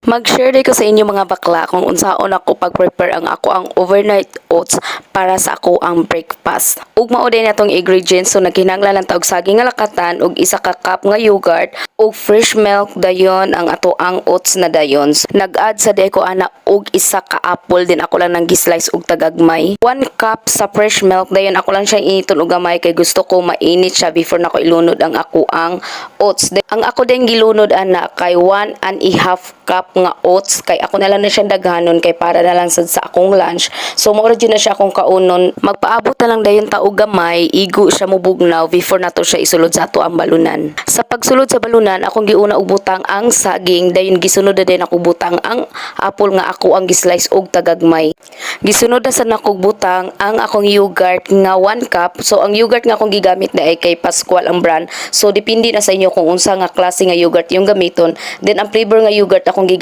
Mag-share day ko sa inyo mga bakla kung unsaon ako pag-prepare ang ako ang overnight oats para sa ako ang breakfast. Ug mao din natong ingredients, so naghinanglan lang tawag saging nga lakatan ug isa ka cup nga yogurt ug fresh milk dayon ang ato ang oats na dayon. So, nag-add sa day ko ana ug isa ka apple din ako lang nang gi-slice ug tagagmay. 1 cup sa fresh milk dayon ako lang siya initon og gamay kay gusto ko mainit siya before nako ilunod ang ako ang oats. Ang ako din gilunod ana kay 1.5 cup nga oats kay ako na lang na siya daghanon kay para na lang sa akong lunch. So mao na siya akong kaunon. Magpaabot na lang dayon ta og gamay, igo siya mubugnaw before nato siya isulod sa ato ang balunan. Sa pagsulod sa balunan, akong giuna og butang ang saging, dayon gisunod na din ako butang ang apple nga ako ang gislice og tagagmay. Gisunod na sa nakog butang ang akong yogurt nga 1 cup. So ang yogurt nga akong gigamit na ay kay Pascual ang brand. So depende na sa inyo kung unsa nga klase nga yogurt yung gamiton. Then ang flavor nga yogurt akong gigamit